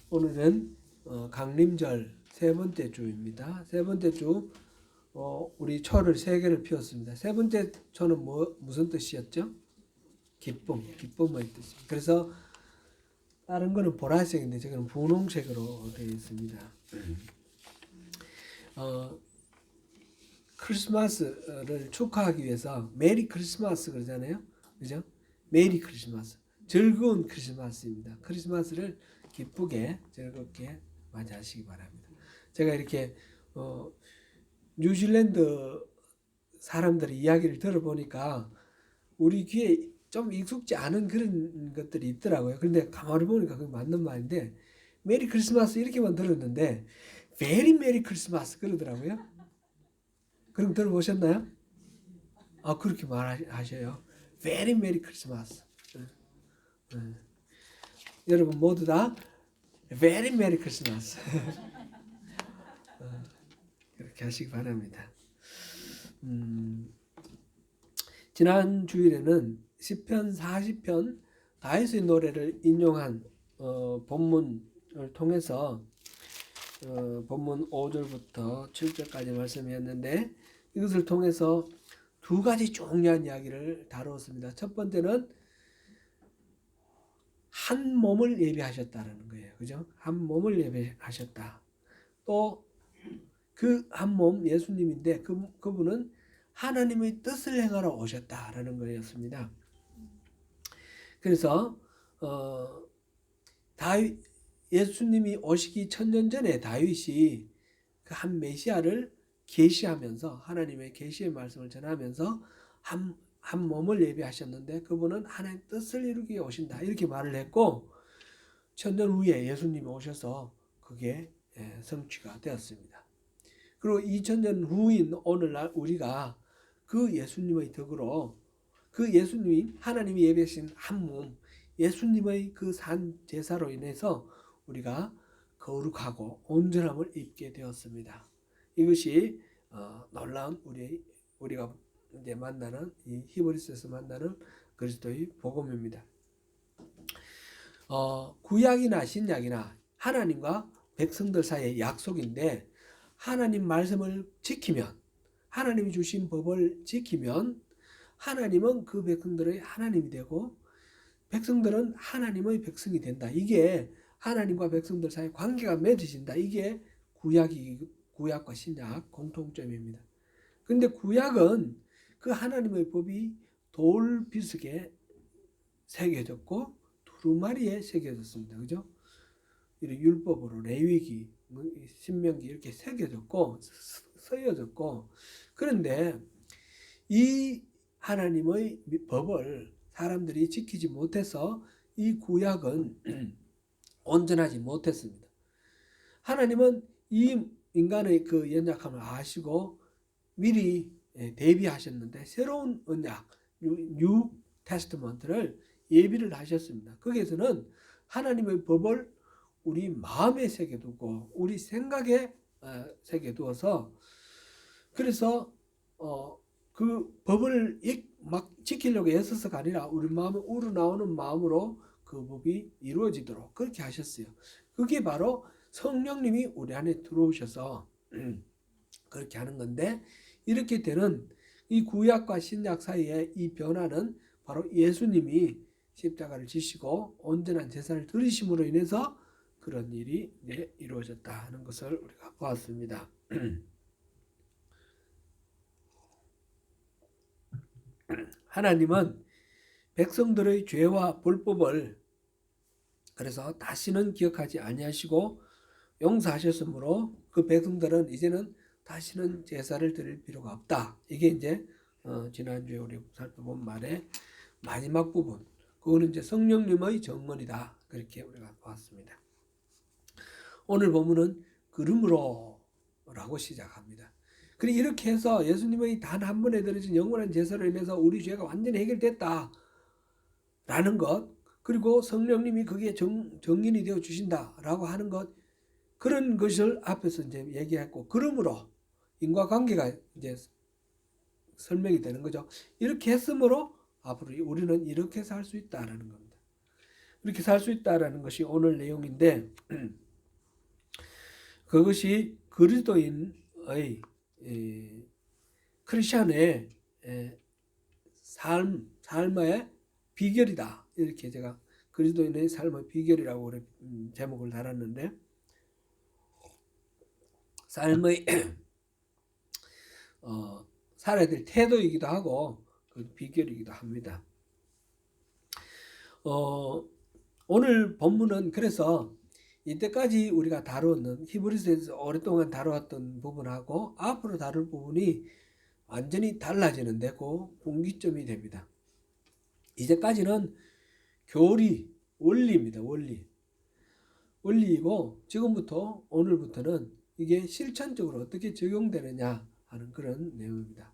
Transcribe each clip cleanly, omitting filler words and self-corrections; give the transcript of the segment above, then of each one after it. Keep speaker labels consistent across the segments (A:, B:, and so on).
A: 오늘은 강림절 세 번째 주입니다. 세 번째 주 우리 초를 세 개를 피웠습니다. 세 번째 초는 무슨 뜻이었죠? 기쁨의 뜻입니다. 그래서 다른 거는 보라색인데 저거는 분홍색으로 되어 있습니다. 크리스마스를 축하하기 위해서 메리 크리스마스 그러잖아요. 그죠? 메리 크리스마스. 즐거운 크리스마스입니다. 크리스마스를 기쁘게 즐겁게 맞이하시기 바랍니다. 제가 이렇게 뉴질랜드 사람들의 이야기를 들어보니까 우리 귀에 좀 익숙지 않은 그런 것들이 있더라고요. 그런데 가만히 보니까 그게 맞는 말인데 메리 크리스마스 이렇게만 들었는데 베리 메리 크리스마스 그러더라고요. 그럼 들어보셨나요? 그렇게 말하셔요. 베리 메리 크리스마스. 여러분 모두 다 베리 메리 크리스마스. 그렇게 하시기 바랍니다. 지난 주일에는 시편 40편 다윗의 노래를 인용한 본문을 통해서 본문 5절부터 7절까지 말씀이었는데 이것을 통해서 두 가지 중요한 이야기를 다루었습니다. 첫 번째는 한 몸을 예비하셨다는 거예요. 그죠? 한 몸을 예비하셨다. 또 그 한 몸 예수님인데 그분은 하나님의 뜻을 행하러 오셨다라는 거였습니다. 그래서 예수님이 오시기 1000년 전에 다윗이 그 한 메시아를 계시하면서 하나님의 계시의 말씀을 전하면서 한 몸을 예비하셨는데 그분은 하나님의 뜻을 이루기 위해 오신다 이렇게 말을 했고 1000년 후에 예수님이 오셔서 그게 성취가 되었습니다. 그리고 2000년 후인 오늘날 우리가 그 예수님의 덕으로 그 예수님이 하나님이 예배하신 한 몸 예수님의 그 산 제사로 인해서 우리가 거룩하고 온전함을 입게 되었습니다. 이것이 놀라운 우리가 이제 만나는 이 히브리서에서 만나는 그리스도의 복음입니다. 구약이나 신약이나 하나님과 백성들 사이의 약속인데 하나님 말씀을 지키면 하나님이 주신 법을 지키면 하나님은 그 백성들의 하나님이 되고 백성들은 하나님의 백성이 된다. 이게 하나님과 백성들 사이 관계가 맺어진다. 이게 구약과 신약 공통점입니다. 그런데 구약은 그 하나님의 법이 돌 비석에 새겨졌고 두루마리에 새겨졌습니다. 그죠? 율법으로 레위기, 신명기 이렇게 새겨졌고 쓰여졌고 그런데 이 하나님의 법을 사람들이 지키지 못해서 이 구약은 온전하지 못했습니다. 하나님은 이 인간의 그 연약함을 아시고 미리 대비하셨는데 새로운 언약, 뉴 테스트먼트를 예비를 하셨습니다. 거기에서는 하나님의 법을 우리 마음에 새겨두고 우리 생각에 새겨두어서 그래서 그 법을 막 지키려고 애써서가 아니라 우리 마음에 우러나오는 마음으로 그 법이 이루어지도록 그렇게 하셨어요. 그게 바로 성령님이 우리 안에 들어오셔서 그렇게 하는 건데 이렇게 되는 이 구약과 신약 사이의 이 변화는 바로 예수님이 십자가를 지시고 온전한 제사를 드리심으로 인해서 그런 일이 이루어졌다 하는 것을 우리가 보았습니다. 하나님은 백성들의 죄와 불법을 그래서 다시는 기억하지 아니하시고 용서하셨으므로 그 백성들은 이제는 다시는 제사를 드릴 필요가 없다. 이게 이제 지난주에 우리 살펴본 말의 마지막 부분. 그거는 이제 성령님의 정언이다. 그렇게 우리가 보았습니다. 오늘 본문은 그러므로 라고 시작합니다. 그리고 이렇게 해서 예수님의 단 한 번에 드려진 영원한 제사로 인해서 우리 죄가 완전히 해결됐다 라는 것 그리고 성령님이 그게 정인이 되어 주신다라고 하는 것 그런 것을 앞에서 이제 얘기했고 그러므로 인과관계가 이제 설명이 되는 거죠. 이렇게 했으므로 앞으로 우리는 이렇게 살 수 있다라는 겁니다. 이렇게 살 수 있다라는 것이 오늘 내용인데 그것이 그리스도인의 크리스천의 삶의 비결이다. 이렇게 제가 그리스도인의 삶의 비결이라고 제목을 달았는데 삶의 살아야 될 태도이기도 하고 그 비결이기도 합니다. 오늘 본문은 그래서 이때까지 우리가 다루었는 히브리서에서 오랫동안 다루었던 부분하고 앞으로 다룰 부분이 완전히 달라지는 데고 분기점이 됩니다. 이제까지는 교리, 원리입니다. 원리이고 지금부터 오늘부터는 이게 실천적으로 어떻게 적용되느냐 하는 그런 내용입니다.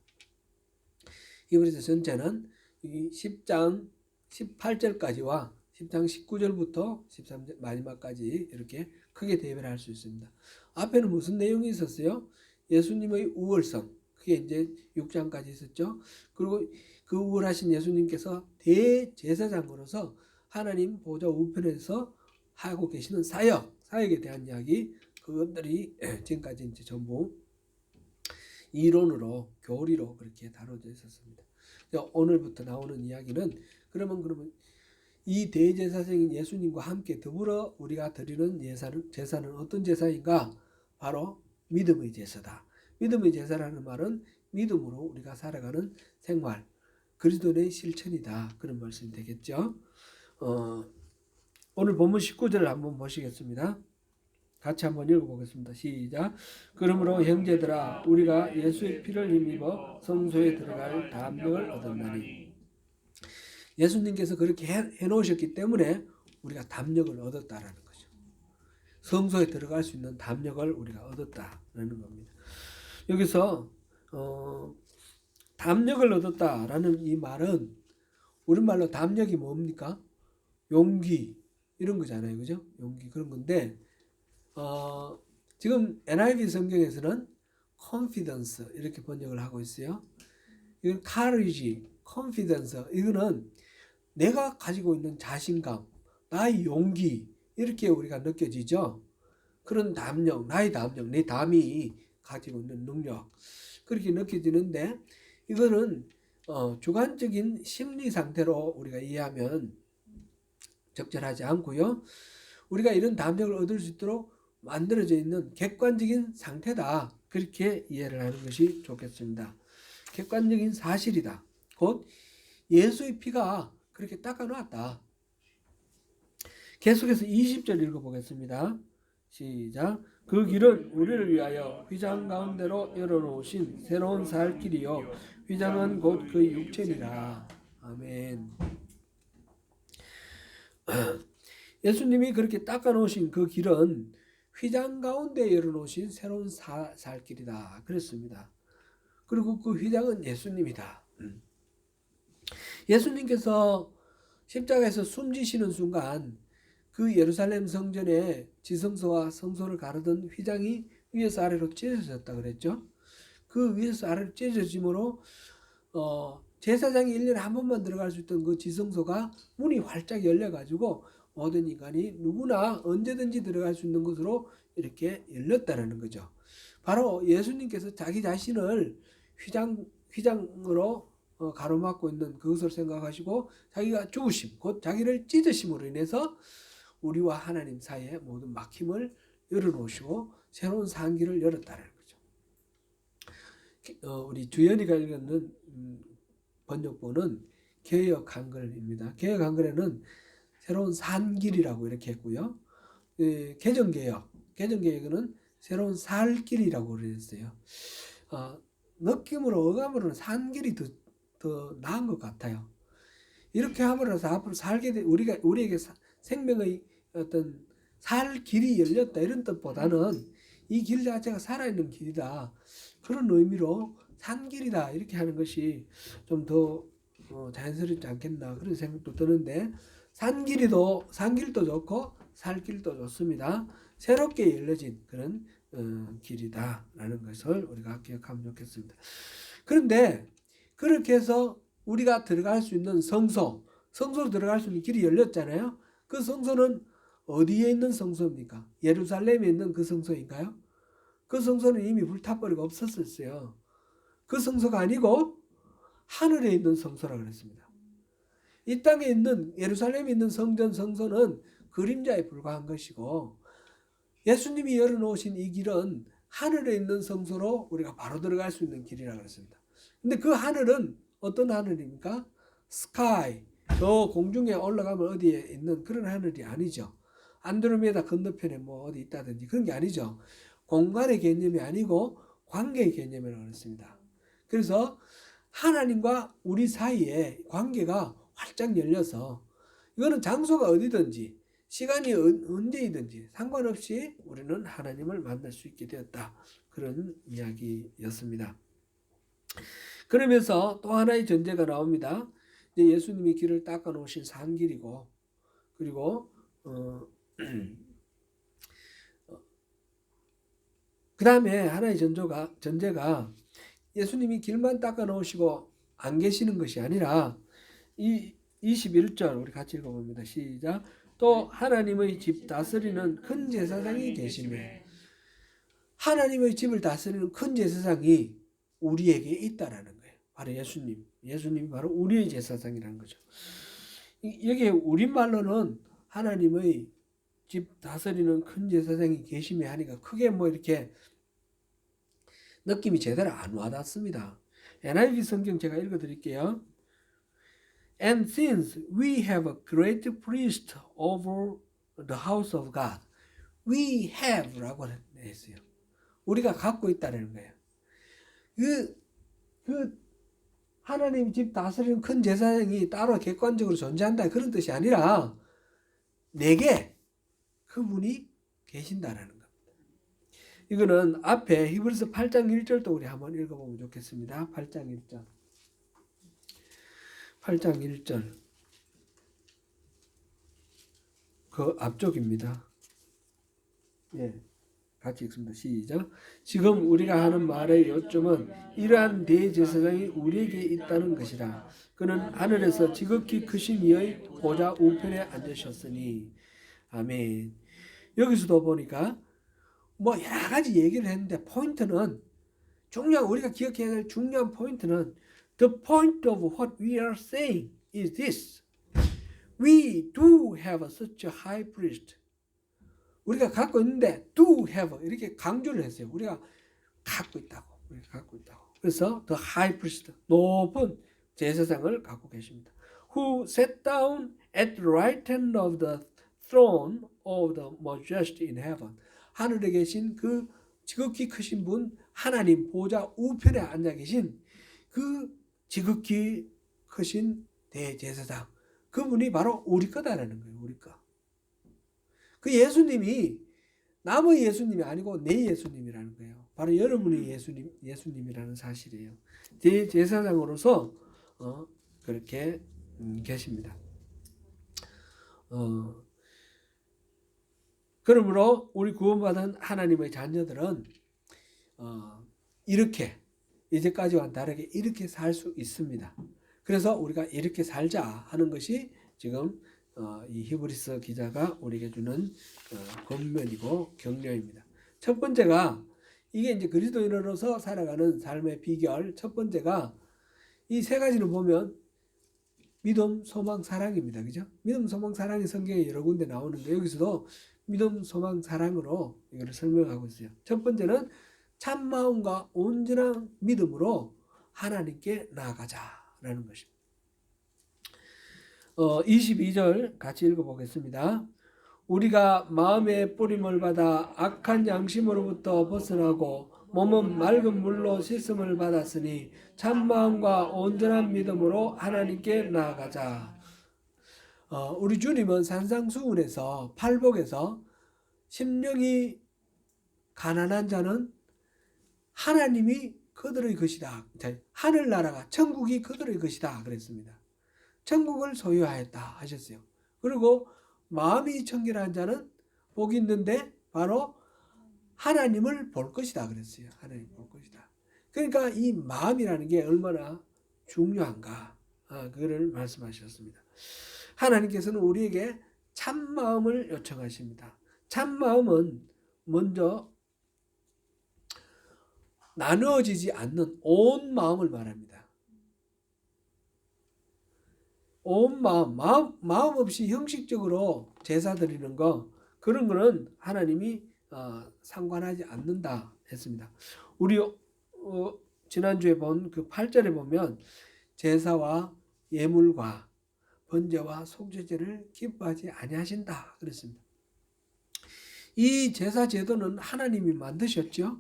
A: 히브리서 전체는 이 10장 18절까지와 10장 19절부터 13절 마지막까지 이렇게 크게 대별을 할 수 있습니다. 앞에는 무슨 내용이 있었어요? 예수님의 우월성, 그게 이제 6장까지 있었죠. 그리고 그 우월하신 예수님께서 대제사장으로서 하나님 보좌 우편에서 하고 계시는 사역에 대한 이야기, 그것들이 지금까지 이제 전부 이론으로 교리로 그렇게 다뤄져 있었습니다. 오늘부터 나오는 이야기는 그러면 이 대제사장인 예수님과 함께 더불어 우리가 드리는 제사는 어떤 제사인가? 바로 믿음의 제사다. 믿음의 제사라는 말은 믿음으로 우리가 살아가는 생활, 그리스도의 실천이다. 그런 말씀이 되겠죠. 오늘 본문 19절을 한번 보시겠습니다. 같이 한번 읽어보겠습니다. 시작. 그러므로 형제들아 우리가 예수의 피를 힘입어 성소에 들어갈 담력을 얻었나니. 예수님께서 그렇게 해놓으셨기 때문에 우리가 담력을 얻었다라는 거죠. 성소에 들어갈 수 있는 담력을 우리가 얻었다라는 겁니다. 여기서 담력을 얻었다라는 이 말은 우리말로 담력이 뭡니까? 용기 이런 거잖아요. 그죠? 용기 그런 건데 지금 NIV 성경에서는 confidence 이렇게 번역을 하고 있어요. 이건 courage, confidence 이거는 내가 가지고 있는 자신감, 나의 용기 이렇게 우리가 느껴지죠. 그런 담력, 나의 담력, 내 담이 가지고 있는 능력 그렇게 느껴지는데 이거는 주관적인 심리 상태로 우리가 이해하면 적절하지 않고요. 우리가 이런 담력을 얻을 수 있도록 만들어져 있는 객관적인 상태다. 그렇게 이해를 하는 것이 좋겠습니다. 객관적인 사실이다. 곧 예수의 피가 그렇게 닦아놨다. 계속해서 20절 읽어보겠습니다. 시작. 그 길은 우리를 위하여 휘장 가운데로 열어놓으신 새로운 살 길이요 휘장은 곧 그 육체니라. 아멘. 예수님이 그렇게 닦아놓으신 그 길은 휘장 가운데 열어놓으신 새로운 살 길이다. 그랬습니다. 그리고 그 휘장은 예수님이다. 예수님께서 십자가에서 숨지시는 순간 그 예루살렘 성전의 지성소와 성소를 가르던 휘장이 위에서 아래로 찢어졌다 그랬죠. 그 위에서 아래로 찢어짐으로 제사장이 1년에 한 번만 들어갈 수 있던 그 지성소가 문이 활짝 열려가지고 모든 인간이 누구나 언제든지 들어갈 수 있는 곳으로 이렇게 열렸다는 거죠. 바로 예수님께서 자기 자신을 휘장으로 가로막고 있는 그것을 생각하시고 자기가 죽으심, 곧 자기를 찢으심으로 인해서 우리와 하나님 사이에 모든 막힘을 열어놓으시고 새로운 상기를 열었다는 거죠. 우리 주연이가 읽는 번역본은 개역 한글입니다. 개역 한글에는 새로운 산길이라고 이렇게 했고요. 개정개혁은 새로운 살길이라고 그랬어요. 느낌으로 어감으로는 산길이 더 나은 것 같아요. 이렇게 함으로써 앞으로 살게 돼 우리에게 생명의 어떤 살 길이 열렸다 이런 뜻보다는 이 길 자체가 살아있는 길이다 그런 의미로 산길이다 이렇게 하는 것이 좀 더 자연스럽지 않겠나 그런 생각도 드는데 산길도 좋고 살길도 좋습니다. 새롭게 열려진 그런 길이다라는 것을 우리가 기억하면 좋겠습니다. 그런데 그렇게 해서 우리가 들어갈 수 있는 성소로 들어갈 수 있는 길이 열렸잖아요. 그 성소는 어디에 있는 성소입니까? 예루살렘에 있는 그 성소인가요? 그 성소는 이미 불타버리고 없었어요. 그 성소가 아니고 하늘에 있는 성소라고 그랬습니다. 이 땅에 있는 예루살렘에 있는 성전 성소는 그림자에 불과한 것이고 예수님이 열어놓으신 이 길은 하늘에 있는 성소로 우리가 바로 들어갈 수 있는 길이라고 그랬습니다. 근데 그 하늘은 어떤 하늘입니까? 스카이, 저 공중에 올라가면 어디에 있는 그런 하늘이 아니죠. 안드로메다 건너편에 뭐 어디 있다든지 그런 게 아니죠. 공간의 개념이 아니고 관계의 개념이라고 그랬습니다. 그래서 하나님과 우리 사이에 관계가 활짝 열려서 이거는 장소가 어디든지 시간이 언제이든지 상관없이 우리는 하나님을 만날 수 있게 되었다. 그런 이야기였습니다. 그러면서 또 하나의 전제가 나옵니다. 예수님이 길을 닦아 놓으신 산길이고 그리고 그 다음에 하나의 전제가 예수님이 길만 닦아 놓으시고 안 계시는 것이 아니라 이 21절 우리 같이 읽어봅니다. 시작. 또 하나님의 집 다스리는 큰 제사장이 계시며 하나님의 집을 다스리는 큰 제사장이 우리에게 있다라는 거예요. 바로 예수님이 바로 우리의 제사장이라는 거죠. 여기에 우리말로는 하나님의 집 다스리는 큰 제사장이 계시며 하니까 크게 뭐 이렇게 느낌이 제대로 안 와닿습니다. NIV 성경 제가 읽어드릴게요. And since we have a great priest over the house of God, we have라고 했어요. 우리가 갖고 있다는 거예요. 그 하나님 집 다스리는 큰 제사장이 따로 객관적으로 존재한다 그런 뜻이 아니라 내게 그분이 계신다라는 겁니다. 이거는 앞에 히브리서 8장 1절도 우리 한번 읽어보면 좋겠습니다. 8장 1절. 8장 1절. 그 앞쪽입니다. 예. 같이 읽습니다. 시작. 지금 우리가 하는 말의 요점은 이러한 대제사장이 우리에게 있다는 것이라. 그는 하늘에서 지극히 크신 이의 보좌 우편에 앉으셨으니. 아멘. 여기서도 보니까 뭐 여러 가지 얘기를 했는데 포인트는 우리가 기억해야 될 중요한 포인트는 The point of what we are saying is this. We do have such a high priest. 우리가 갖고 있는데 do have 이렇게 강조를 했어요. 우리가 갖고 있다고. 그래서 the high priest 높은 제사장을 갖고 계십니다. Who sat down at the right hand of the throne of the majesty in heaven. 하늘에 계신 그 지극히 크신 분 하나님 보좌 우편에 앉아 계신 그 지극히 크신 대제사장 그분이 바로 우리 거다라는 거예요. 우리 거. 그 예수님이 남의 예수님이 아니고 내 예수님이라는 거예요. 바로 여러분의 예수님이라는 사실이에요. 대제사장으로서 그렇게 계십니다. 그러므로 우리 구원받은 하나님의 자녀들은 이렇게 이제까지와는 다르게 이렇게 살 수 있습니다. 그래서 우리가 이렇게 살자 하는 것이 지금 이 히브리서 기자가 우리에게 주는 권면이고 격려입니다. 첫 번째가 이게 이제 그리스도인으로서 살아가는 삶의 비결. 첫 번째가 이 세 가지를 보면 믿음, 소망, 사랑입니다. 그죠? 믿음, 소망, 사랑이 성경에 여러 군데 나오는데 여기서도 믿음, 소망, 사랑으로 이걸 설명하고 있어요. 첫 번째는 참 마음과 온전한 믿음으로 하나님께 나아가자라는 것입니다. 22절 같이 읽어보겠습니다. 우리가 마음의 뿌림을 받아 악한 양심으로부터 벗어나고 몸은 맑은 물로 씻음을 받았으니 참 마음과 온전한 믿음으로 하나님께 나아가자. 우리 주님은 산상수훈에서 팔복에서 심령이 가난한 자는 하나님이 그들의 것이다. 하늘나라가 천국이 그들의 것이다 그랬습니다. 천국을 소유하였다 하셨어요. 그리고 마음이 청결한 자는 복이 있는데 바로 하나님을 볼 것이다 그랬어요. 하나님 볼 것이다. 그러니까 이 마음이라는 게 얼마나 중요한가 그거를 말씀하셨습니다. 하나님께서는 우리에게 참마음을 요청하십니다. 참마음은 먼저 나누어지지 않는 온 마음을 말합니다. 온 마음 없이 형식적으로 제사 드리는 거, 그런 거는 하나님이 상관하지 않는다 했습니다. 우리 지난주에 본 그 8절에 보면 제사와 예물과 번제와 속죄제를 기뻐하지 아니하신다 그랬습니다. 이 제사 제도는 하나님이 만드셨죠.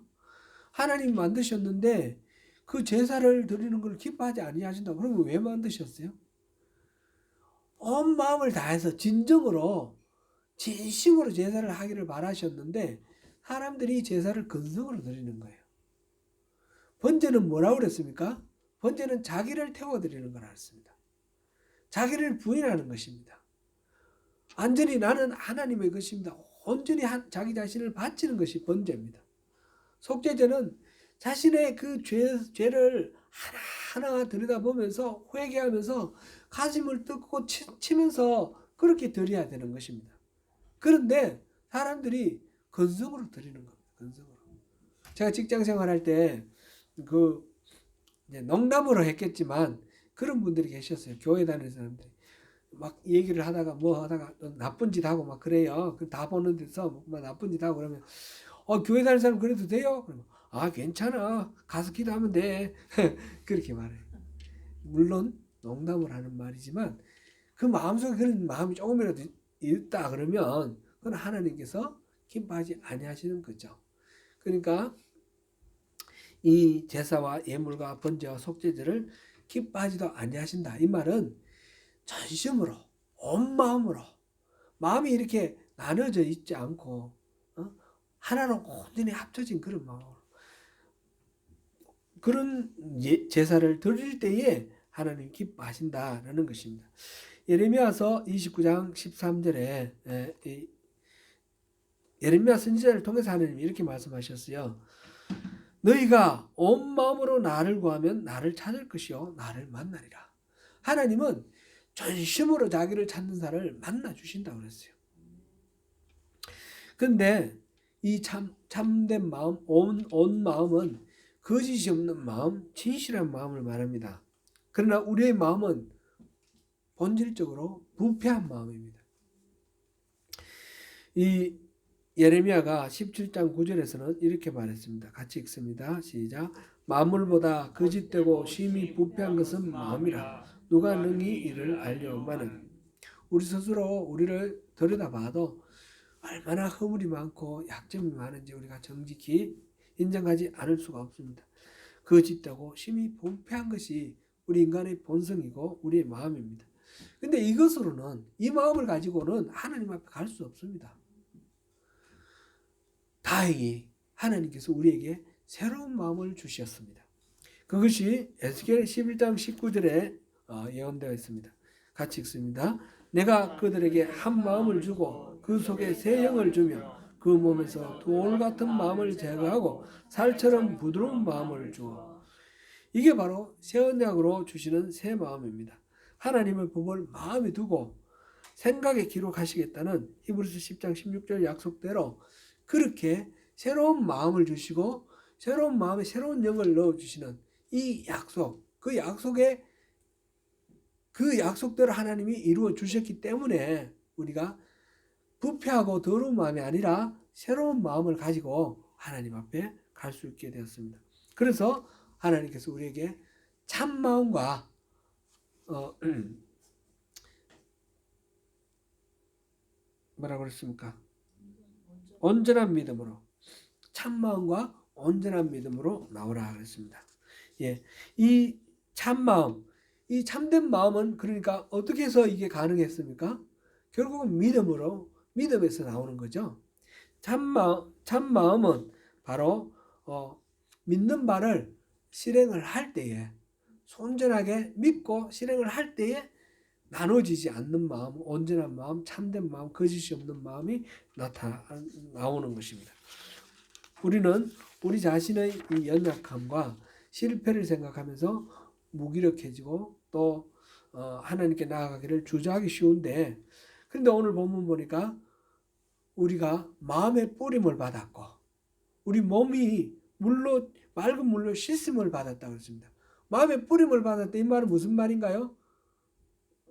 A: 하나님이 만드셨는데 그 제사를 드리는 걸 기뻐하지 아니하신다. 그러면 왜 만드셨어요? 온 마음을 다해서 진정으로 진심으로 제사를 하기를 바라셨는데 사람들이 제사를 근성으로 드리는 거예요. 번제는 뭐라고 그랬습니까? 번제는 자기를 태워드리는 거라 했습니다. 자기를 부인하는 것입니다. 완전히 나는 하나님의 것입니다. 온전히 자기 자신을 바치는 것이 번제입니다. 속죄제는 자신의 그 죄를 하나하나 들여다보면서 회개하면서 가슴을 뜯고 치면서 그렇게 드려야 되는 것입니다. 그런데 사람들이 근성으로 드리는 겁니다. 근성으로. 제가 직장 생활할 때 농담으로 했겠지만 그런 분들이 계셨어요. 교회 다니는 사람들이. 막 얘기를 하다가 뭐 하다가 나쁜 짓 하고 막 그래요. 다 보는 데서 막 나쁜 짓 하고 그러면 교회 다니는 사람 그래도 돼요? 그러면 괜찮아. 가서 기도하면 돼. 그렇게 말해요. 물론 농담을 하는 말이지만 그 마음속에 그런 마음이 조금이라도 있다 그러면 그건 하나님께서 기뻐하지 아니하시는 거죠. 그러니까 이 제사와 예물과 번제와 속죄제를 기뻐하지도 아니하신다. 이 말은 전심으로 온 마음으로 마음이 이렇게 나눠져 있지 않고 하나로 온전히 합쳐진 그런 마음으로 그런 제사를 드릴 때에 하나님 기뻐하신다라는 것입니다. 예레미야서 29장 13절에 예레미야 선지자를 통해서 하나님이 이렇게 말씀하셨어요. 너희가 온 마음으로 나를 구하면 나를 찾을 것이요 나를 만나리라. 하나님은 전심으로 자기를 찾는 사람을 만나 주신다고 그랬어요. 근데 이 참된 마음, 온 마음은 거짓이 없는 마음, 진실한 마음을 말합니다. 그러나 우리의 마음은 본질적으로 부패한 마음입니다. 이 예레미야가 17장 9절에서는 이렇게 말했습니다. 같이 읽습니다. 시작. 만물보다 거짓되고 심히 부패한 것은 마음이라 누가 능히 이를 알려마는. 우리 스스로 우리를 들여다봐도 얼마나 허물이 많고 약점이 많은지 우리가 정직히 인정하지 않을 수가 없습니다. 거짓되고 심히 부패한 것이 우리 인간의 본성이고 우리의 마음입니다. 근데 이것으로는 이 마음을 가지고는 하나님 앞에 갈 수 없습니다. 다행히 하나님께서 우리에게 새로운 마음을 주셨습니다. 그것이 에스겔 11장 19절에 예언되어 있습니다. 같이 읽습니다. 내가 그들에게 한 마음을 주고 그 속에 새 영을 주며 그 몸에서 돌 같은 마음을 제거하고 살처럼 부드러운 마음을 주어. 이게 바로 새 언약으로 주시는 새 마음입니다. 하나님의 법을 마음에 두고 생각에 기록하시겠다는 히브리서 10장 16절 약속대로 그렇게 새로운 마음을 주시고 새로운 마음에 새로운 영을 넣어주시는 이 약속, 그 약속대로 하나님이 이루어 주셨기 때문에 우리가 부패하고 더러운 마음이 아니라 새로운 마음을 가지고 하나님 앞에 갈 수 있게 되었습니다. 그래서 하나님께서 우리에게 참 마음과 뭐라고 그랬습니까? 온전한 믿음으로, 참 마음과 온전한 믿음으로 나오라 그랬습니다. 예, 이 참 마음, 이 참된 마음은 그러니까 어떻게 해서 이게 가능했습니까? 결국은 믿음에서 나오는 거죠. 참 마음은 바로 믿는 바를 실행을 할 때에 온전하게 믿고 실행을 할 때에 나눠지지 않는 마음, 온전한 마음, 참된 마음, 거짓이 없는 마음이 나오는 것입니다. 우리는 우리 자신의 이 연약함과 실패를 생각하면서 무기력해지고 또 하나님께 나아가기를 주저하기 쉬운데 그런데 오늘 본문 보니까 우리가 마음의 뿌림을 받았고 우리 몸이 물로 맑은 물로 씻음을 받았다고 했습니다. 마음의 뿌림을 받았다 이 말은 무슨 말인가요?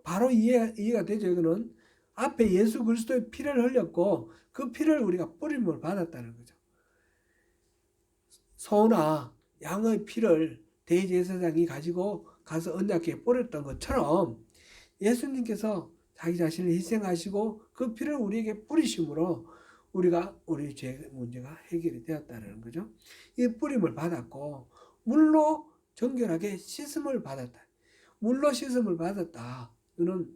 A: 바로 이해가 되죠. 이거는 앞에 예수 그리스도의 피를 흘렸고 그 피를 우리가 뿌림을 받았다는 거죠. 소나 양의 피를 대제사장이 가지고 가서 언약궤에 뿌렸던 것처럼 예수님께서 자기 자신을 희생하시고 그 피를 우리에게 뿌리심으로 우리가 우리 죄 문제가 해결이 되었다는 거죠. 이 뿌림을 받았고 물로 정결하게 씻음을 받았다. 물로 씻음을 받았다. 이는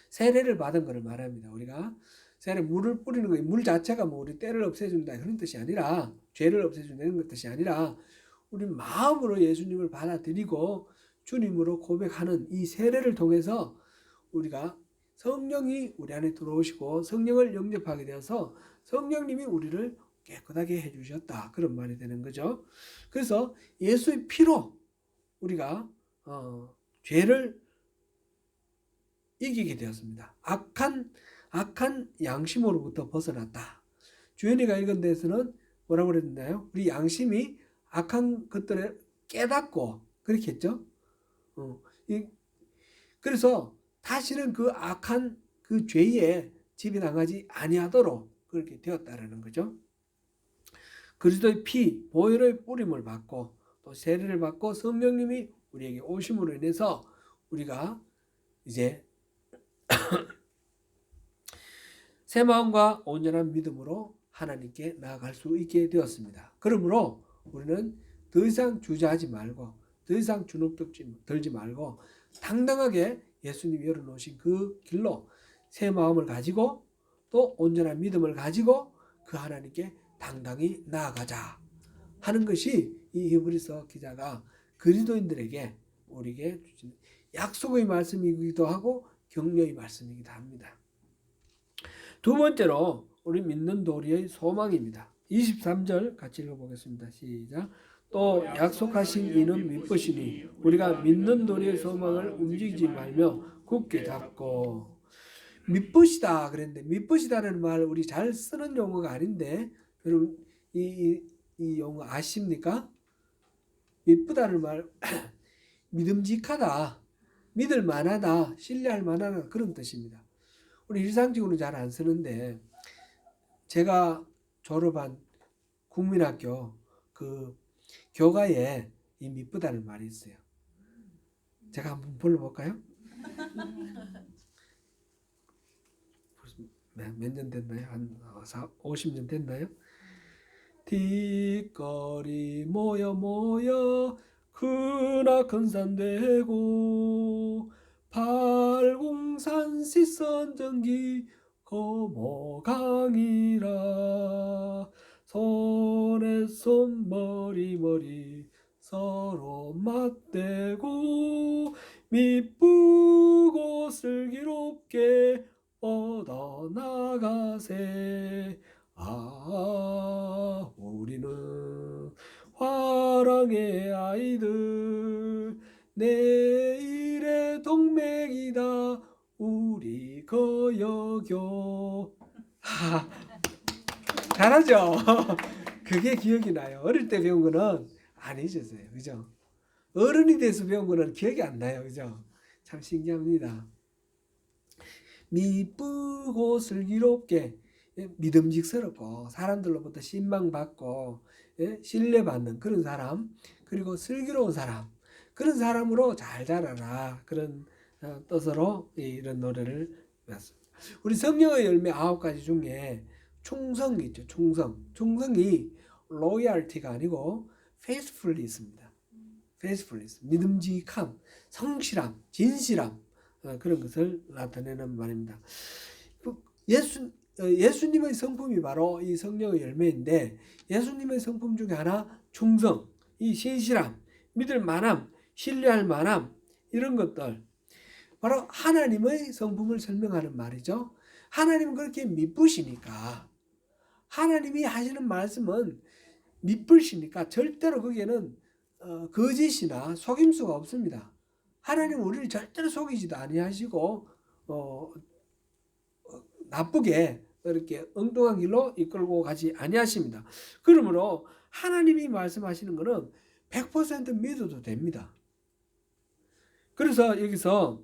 A: 세례를 받은 것을 말합니다. 우리가 세례 물을 뿌리는 거, 물 자체가 뭐 우리 때를 없애준다 그런 뜻이 아니라 죄를 없애준다는 뜻이 아니라 우리 마음으로 예수님을 받아들이고 주님으로 고백하는 이 세례를 통해서 우리가 성령이 우리 안에 들어오시고 성령을 영접하게 되어서 성령님이 우리를 깨끗하게 해주셨다. 그런 말이 되는 거죠. 그래서 예수의 피로 우리가 죄를 이기게 되었습니다. 악한 양심으로부터 벗어났다. 주연이가 읽은 데서는 뭐라고 그랬나요? 우리 양심이 악한 것들을 깨닫고 그렇게 했죠. 그래서 다시는 그 악한 그 죄에 지배당하지 아니하도록 그렇게 되었다라는 거죠. 그리스도의 피, 보혈의 뿌림을 받고 또 세례를 받고 성령님이 우리에게 오심으로 인해서 우리가 이제 새 마음과 온전한 믿음으로 하나님께 나아갈 수 있게 되었습니다. 그러므로 우리는 더 이상 주저하지 말고 더 이상 주눅 들지 말고 당당하게 예수님이 열어놓으신 그 길로 새 마음을 가지고 또 온전한 믿음을 가지고 그 하나님께 당당히 나아가자 하는 것이 이 히브리서 기자가 그리스도인들에게 우리에게 주신 약속의 말씀이기도 하고 격려의 말씀이기도 합니다. 두 번째로 우리 믿는 도리의 소망입니다. 23절 같이 읽어보겠습니다. 시작. 또 약속하신 이는 미쁘시니 우리가 믿는 도리의 소망을 움직이지 말며 굳게 잡고. 미쁘시다 그랬는데 미쁘시다는 말 우리 잘 쓰는 용어가 아닌데 여러분 이 용어 아십니까? 미쁘다는 말 믿음직하다, 믿을 만하다, 신뢰할 만하다 그런 뜻입니다. 우리 일상적으로 잘 안 쓰는데 제가 졸업한 국민학교 그 교과에 이 미쁘다는 말이 있어요. 제가 한번 불러볼까요? 몇 년 됐나요? 한 50년 됐나요? 뒷거리 모여 크나큰 산 되고 팔공산 시선전기 거모강이라 손에 손 머리 서로 맞대고 미쁘고 슬기롭게 뻗어나가세. 우리는 화랑의 아이들 내일의 동맹이다 우리 거여교. 잘하죠? 그게 기억이 나요. 어릴 때 배운 거는 안 잊었어요. 그죠? 어른이 돼서 배운 거는 기억이 안 나요. 그죠? 참 신기합니다. 미쁘고 슬기롭게 믿음직스럽고 사람들로부터 신망받고 신뢰받는 그런 사람, 그리고 슬기로운 사람, 그런 사람으로 잘 자라라 그런 뜻으로 이런 노래를 배웠습니다. 우리 성령의 열매 9가지 중에 충성이 있죠. 충성이 loyalty가 아니고 faithfulness입니다. faithfulness, 믿음직함, 성실함, 진실함 그런 것을 나타내는 말입니다. 예수님의 성품이 바로 이 성령의 열매인데 예수님의 성품 중에 하나 충성, 이 신실함, 믿을 만함, 신뢰할 만함 이런 것들 바로 하나님의 성품을 설명하는 말이죠. 하나님은 그렇게 미쁘시니까 하나님이 하시는 말씀은 미쁘시니까 절대로 거기에는 거짓이나 속임수가 없습니다. 하나님은 우리를 절대로 속이지도 아니하시고 나쁘게 이렇게 엉뚱한 길로 이끌고 가지 아니하십니다. 그러므로 하나님이 말씀하시는 것은 100% 믿어도 됩니다. 그래서 여기서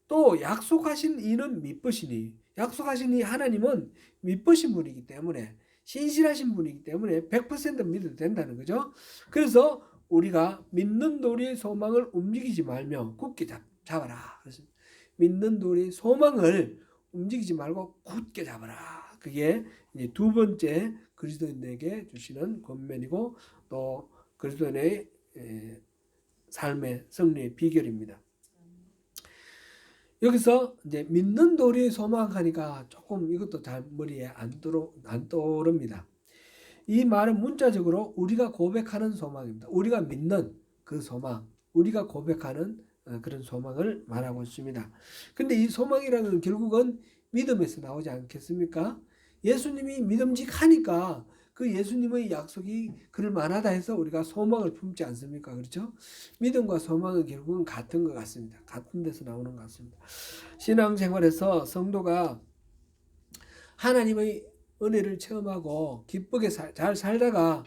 A: 또 약속하신 이는 믿으시니, 약속하신 이 하나님은 믿으신 분이기 때문에, 신실하신 분이기 때문에 100% 믿어도 된다는 거죠. 그래서 우리가 믿는 도리의 소망을 움직이지 말며 굳게 잡아라. 그래서 믿는 도리의 소망을 움직이지 말고 굳게 잡아라. 그게 이제 두 번째 그리스도인에게 주시는 권면이고 또 그리스도인의 삶의 승리의 비결입니다. 여기서 이제 믿는 도리의 소망하니까 조금 이것도 잘 머리에 안 떠오릅니다. 이 말은 문자적으로 우리가 고백하는 소망입니다. 우리가 믿는 그 소망, 우리가 고백하는 그런 소망을 말하고 있습니다. 근데 이 소망이라는 건 결국은 믿음에서 나오지 않겠습니까? 예수님이 믿음직하니까 그 예수님의 약속이 그럴 만하다 해서 우리가 소망을 품지 않습니까? 그렇죠? 믿음과 소망은 결국은 같은 것 같습니다. 같은 데서 나오는 것 같습니다. 신앙생활에서 성도가 하나님의 은혜를 체험하고 기쁘게 잘 살다가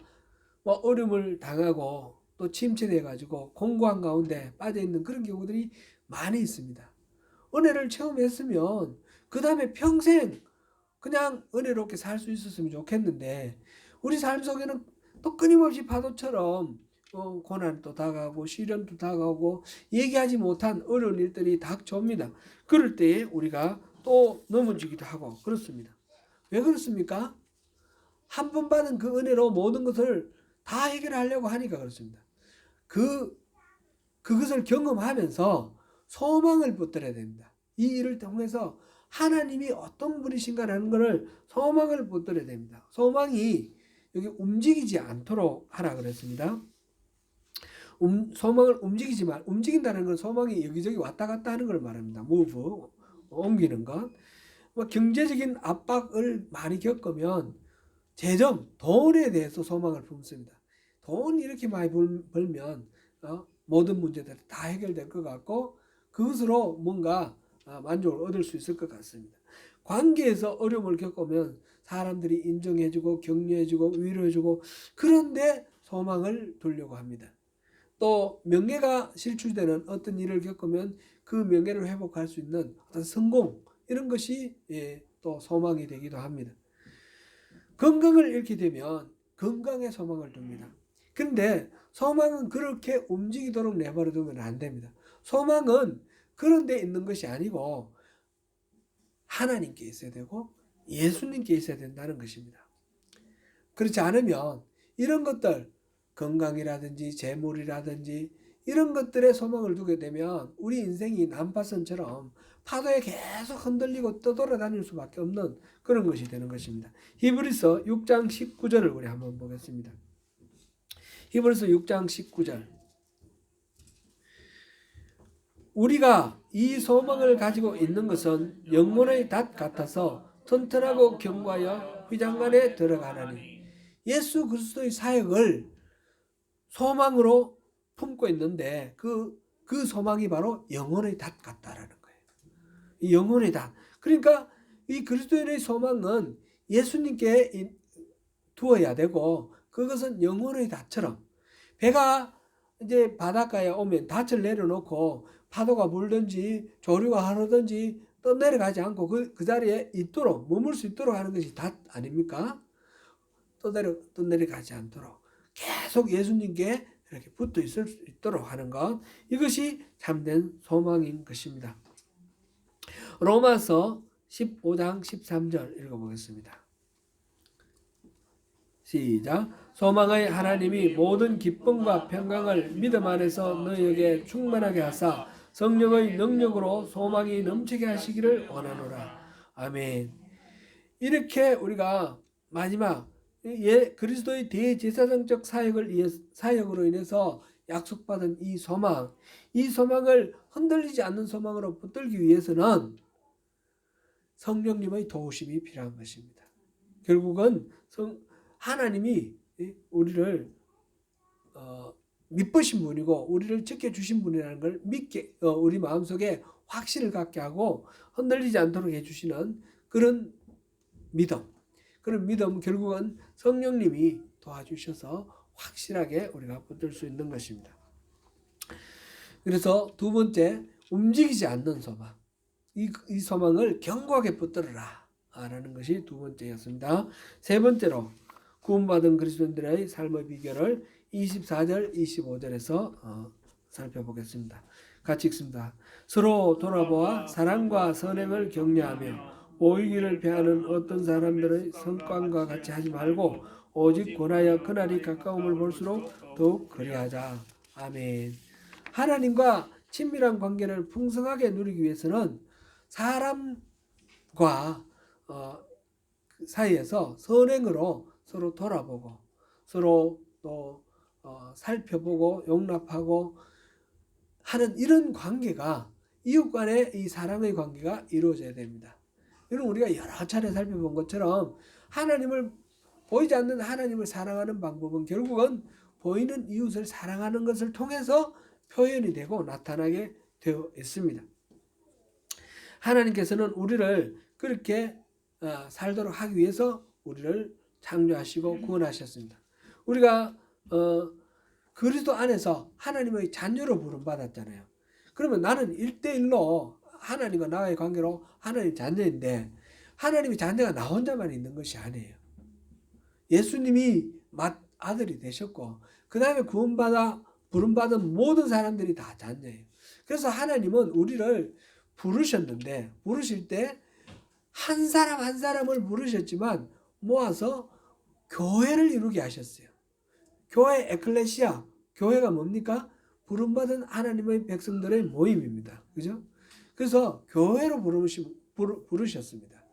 A: 뭐 어려움을 당하고 또 침체돼 가지고 공고한 가운데 빠져 있는 그런 경우들이 많이 있습니다. 은혜를 체험했으면 그 다음에 평생 그냥 은혜롭게 살 수 있었으면 좋겠는데 우리 삶 속에는 또 끊임없이 파도처럼 고난도 다가오고 시련도 다가오고 얘기하지 못한 어려운 일들이 닥쳐옵니다. 그럴 때 우리가 또 넘어지기도 하고 그렇습니다. 왜 그렇습니까? 한 번 받은 그 은혜로 모든 것을 다 해결하려고 하니까 그렇습니다. 그것을 경험하면서 소망을 붙들어야 됩니다. 이 일을 통해서 하나님이 어떤 분이신가라는 것을 소망을 붙들어야 됩니다. 소망이 여기 움직이지 않도록 하라 그랬습니다. 소망을 움직인다는 건 소망이 여기저기 왔다 갔다 하는 걸 말합니다. move, 옮기는 것. 뭐 경제적인 압박을 많이 겪으면 돈에 대해서 소망을 품습니다. 돈 이렇게 많이 벌면 모든 문제들이 다 해결될 것 같고 그것으로 뭔가 만족을 얻을 수 있을 것 같습니다. 관계에서 어려움을 겪으면 사람들이 인정해주고 격려해주고 위로해주고 그런데 소망을 두려고 합니다. 또 명예가 실추되는 어떤 일을 겪으면 그 명예를 회복할 수 있는 어떤 성공 이런 것이 또 소망이 되기도 합니다. 건강을 잃게 되면 건강에 소망을 둡니다. 근데 소망은 그렇게 움직이도록 내버려 두면 안 됩니다. 소망은 그런 데 있는 것이 아니고 하나님께 있어야 되고 예수님께 있어야 된다는 것입니다. 그렇지 않으면 이런 것들 건강이라든지 재물이라든지 이런 것들에 소망을 두게 되면 우리 인생이 난파선처럼 파도에 계속 흔들리고 떠돌아다닐 수밖에 없는 그런 것이 되는 것입니다. 히브리서 6장 19절을 우리 한번 보겠습니다. 히브리서 6장 19절. 우리가 이 소망을 가지고 있는 것은 영혼의 닷 같아서 튼튼하고 견고하여 휘장간에 들어가나니. 예수 그리스도의 사역을 소망으로 품고 있는데 그 소망이 바로 영혼의 닷 같다라는 거예요. 이 영혼의 닷. 그러니까 이 그리스도인의 소망은 예수님께 두어야 되고 그것은 영혼의 닷처럼 배가 이제 바닷가에 오면 닷을 내려놓고 파도가 불든지 조류가 흐르든지 떠내려가지 않고 그 자리에 있도록 머물 수 있도록 하는 것이 닷 아닙니까? 떠내려가지 않도록 계속 예수님께 이렇게 붙어 있을 수 있도록 하는 것 이것이 참된 소망인 것입니다. 로마서 15장 13절 읽어보겠습니다. 시작. 소망의 하나님이 모든 기쁨과 평강을 믿음 안에서 너희에게 충만하게 하사 성령의 능력으로 소망이 넘치게 하시기를 원하노라. 아멘. 이렇게 우리가 마지막 그리스도의 대제사장적 사역으로 인해서 약속받은 이 소망을 흔들리지 않는 소망으로 붙들기 위해서는 성령님의 도우심이 필요한 것입니다. 결국은 하나님이 우리를 믿으신 분이고 우리를 지켜주신 분이라는 걸 믿게 우리 마음속에 확신을 갖게 하고 흔들리지 않도록 해주시는 그런 믿음, 그런 믿음 결국은 성령님이 도와주셔서 확실하게 우리가 붙들 수 있는 것입니다. 그래서 두 번째, 움직이지 않는 소망. 이 소망을 견고하게 붙들어라 라는 것이 두 번째였습니다. 세 번째로 구원받은 그리스도인들의 삶의 비결을 24절 25절에서 살펴보겠습니다. 같이 읽습니다. 서로 돌아보아 사랑과 선행을 격려하며 오이기를 패하는 어떤 사람들의 성관과 같이 하지 말고 오직 권하여 그날이 가까움을 볼수록 더욱 그리하자. 아멘. 하나님과 친밀한 관계를 풍성하게 누리기 위해서는 사람과 사이에서 선행으로 서로 돌아보고 서로 또 살펴보고 용납하고 하는 이런 관계가 이웃 간의 이 사랑의 관계가 이루어져야 됩니다. 이런 우리가 여러 차례 살펴본 것처럼 하나님을 보이지 않는 하나님을 사랑하는 방법은 결국은 보이는 이웃을 사랑하는 것을 통해서 표현이 되고 나타나게 되어 있습니다. 하나님께서는 우리를 그렇게 살도록 하기 위해서 우리를 창조하시고 구원하셨습니다. 우리가 그리스도 안에서 하나님의 자녀로 부름받았잖아요. 그러면 나는 1대1로 하나님과 나의 관계로 하나님 자녀인데 하나님의 자녀가 나 혼자만 있는 것이 아니에요. 예수님이 아들이 되셨고 그 다음에 구원받아 부름받은 모든 사람들이 다 자녀예요. 그래서 하나님은 우리를 부르셨는데 부르실 때 한 사람 한 사람을 부르셨지만 모아서 교회를 이루게 하셨어요. 교회 에클레시아, 교회가 뭡니까? 부름받은 하나님의 백성들의 모임입니다. 그죠? 그래서 교회로 부르셨습니다.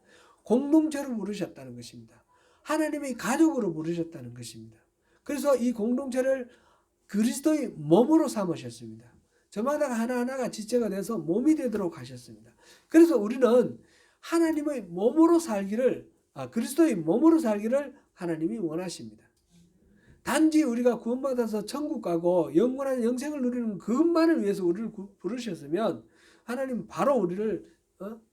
A: 공동체로 부르셨다는 것입니다. 하나님의 가족으로 부르셨다는 것입니다. 그래서 이 공동체를 그리스도의 몸으로 삼으셨습니다. 저마다 하나하나가 지체가 돼서 몸이 되도록 하셨습니다. 그래서 우리는 하나님의 몸으로 살기를, 그리스도의 몸으로 살기를 하나님이 원하십니다. 단지 우리가 구원받아서 천국 가고 영원한 영생을 누리는 그것만을 위해서 우리를 부르셨으면 하나님 바로 우리를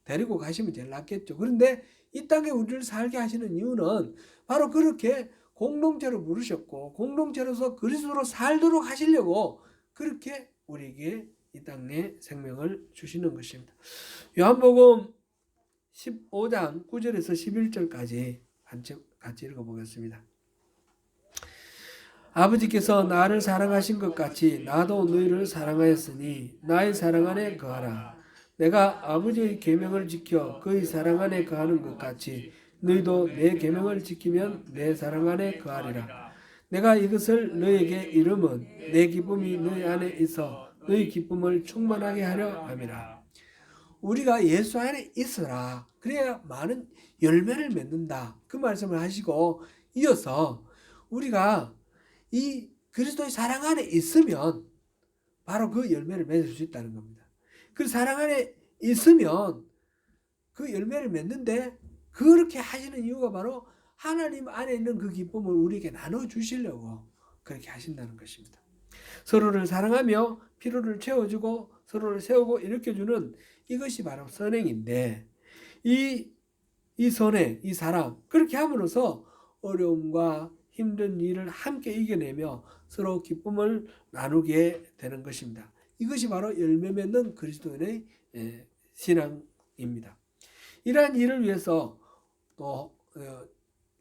A: 데리고 가시면 제일 낫겠죠. 그런데 이 땅에 우리를 살게 하시는 이유는 바로 그렇게 공동체로 부르셨고 공동체로서 그리스도로 살도록 하시려고 그렇게 우리에게 이 땅에 생명을 주시는 것입니다. 요한복음 15장 9절에서 11절까지 같이 읽어보겠습니다. 아버지께서 나를 사랑하신 것 같이 나도 너희를 사랑하였으니 나의 사랑 안에 거하라. 내가 아버지의 계명을 지켜 그의 사랑 안에 거하는 것 같이 너희도 내 계명을 지키면 내 사랑 안에 거하리라. 내가 이것을 너희에게 이름은 내 기쁨이 너희 안에 있어 너희 기쁨을 충만하게 하려 함이라. 우리가 예수 안에 있어라. 그래야 많은 열매를 맺는다. 그 말씀을 하시고 이어서 우리가 이 그리스도의 사랑 안에 있으면 바로 그 열매를 맺을 수 있다는 겁니다. 그 사랑 안에 있으면 그 열매를 맺는데 그렇게 하시는 이유가 바로 하나님 안에 있는 그 기쁨을 우리에게 나눠주시려고 그렇게 하신다는 것입니다. 서로를 사랑하며 필요를 채워주고 서로를 세우고 일으켜주는 이것이 바로 선행인데 이 선행, 이 사랑 그렇게 함으로써 어려움과 힘든 일을 함께 이겨내며 서로 기쁨을 나누게 되는 것입니다. 이것이 바로 열매 맺는 그리스도인의 신앙입니다. 이러한 일을 위해서 또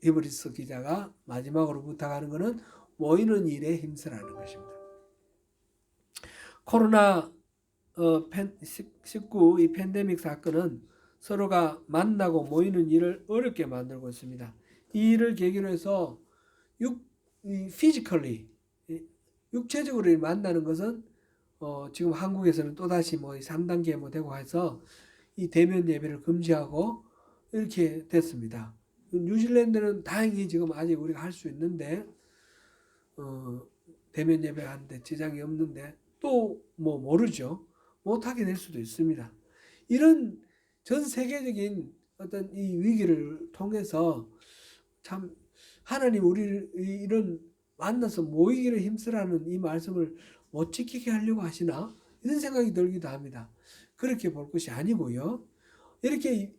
A: 히브리서 기자가 마지막으로 부탁하는 것은 모이는 일에 힘쓰라는 것입니다. 코로나 19 이 팬데믹 사건은 서로가 만나고 모이는 일을 어렵게 만들고 있습니다. 이 일을 계기로 해서 피지컬리 육체적으로 만나는 것은 지금 한국에서는 또다시 3단계 되고 해서 이 대면 예배를 금지하고 이렇게 됐습니다. 뉴질랜드는 다행히 지금 아직 우리가 할 수 있는데 대면 예배하는데 지장이 없는데 또 모르죠. 못하게 될 수도 있습니다. 이런 전 세계적인 어떤 이 위기를 통해서 참 하나님 우리를 이런 만나서 모이기를 힘쓰라는 이 말씀을 못 지키게 하려고 하시나? 이런 생각이 들기도 합니다. 그렇게 볼 것이 아니고요. 이렇게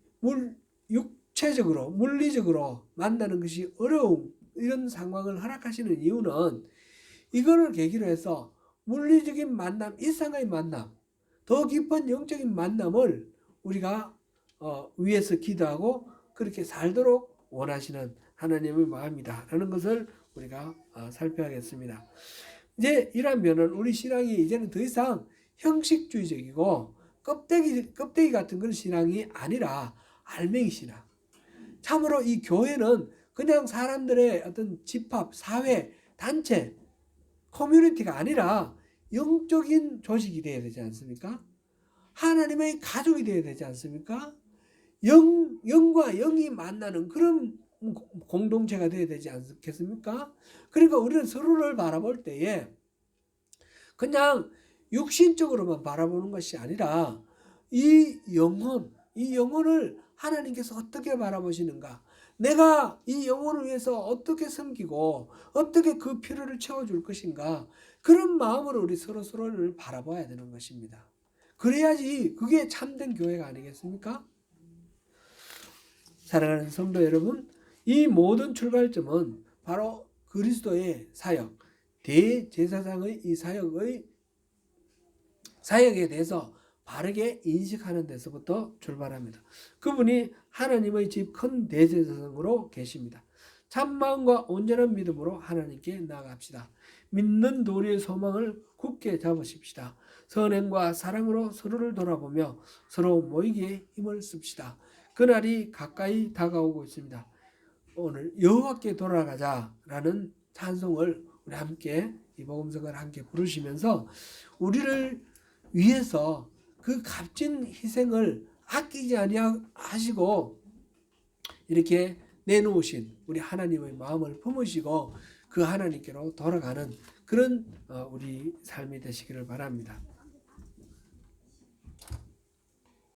A: 육체적으로 물리적으로 만나는 것이 어려운 이런 상황을 허락하시는 이유는 이거를 계기로 해서 물리적인 만남, 일상의 만남, 더 깊은 영적인 만남을 우리가 위해서 기도하고 그렇게 살도록 원하시는 하나님의 마음이다 라는 것을 우리가 살펴야겠습니다. 이제 이런 면은 우리 신앙이 이제는 더 이상 형식주의적이고 껍데기 같은 그런 신앙이 아니라 알맹이 신앙. 참으로 이 교회는 그냥 사람들의 어떤 집합, 사회, 단체, 커뮤니티가 아니라 영적인 조직이 되어야 되지 않습니까? 하나님의 가족이 되어야 되지 않습니까? 영과 영이 만나는 그런 공동체가 되어야 되지 않겠습니까? 그러니까 우리는 서로를 바라볼 때에 그냥 육신적으로만 바라보는 것이 아니라 이 영혼을 하나님께서 어떻게 바라보시는가? 내가 이 영혼을 위해서 어떻게 섬기고 어떻게 그 필요를 채워줄 것인가? 그런 마음으로 우리 서로를 바라봐야 되는 것입니다. 그래야지 그게 참된 교회가 아니겠습니까? 사랑하는 성도 여러분, 이 모든 출발점은 바로 그리스도의 사역, 대제사장의 이 사역에 대해서 바르게 인식하는 데서부터 출발합니다. 그분이 하나님의 집 큰 대제사장으로 계십니다. 참마음과 온전한 믿음으로 하나님께 나아갑시다. 믿는 도리의 소망을 굳게 잡으십시다. 선행과 사랑으로 서로를 돌아보며 서로 모이기에 힘을 씁시다. 그날이 가까이 다가오고 있습니다. 오늘 여호와께 돌아가자라는 찬송을 우리 함께 이 복음성을 함께 부르시면서 우리를 위해서 그 값진 희생을 아끼지 아니하시고 이렇게 내놓으신 우리 하나님의 마음을 품으시고 그 하나님께로 돌아가는 그런 우리 삶이 되시기를 바랍니다.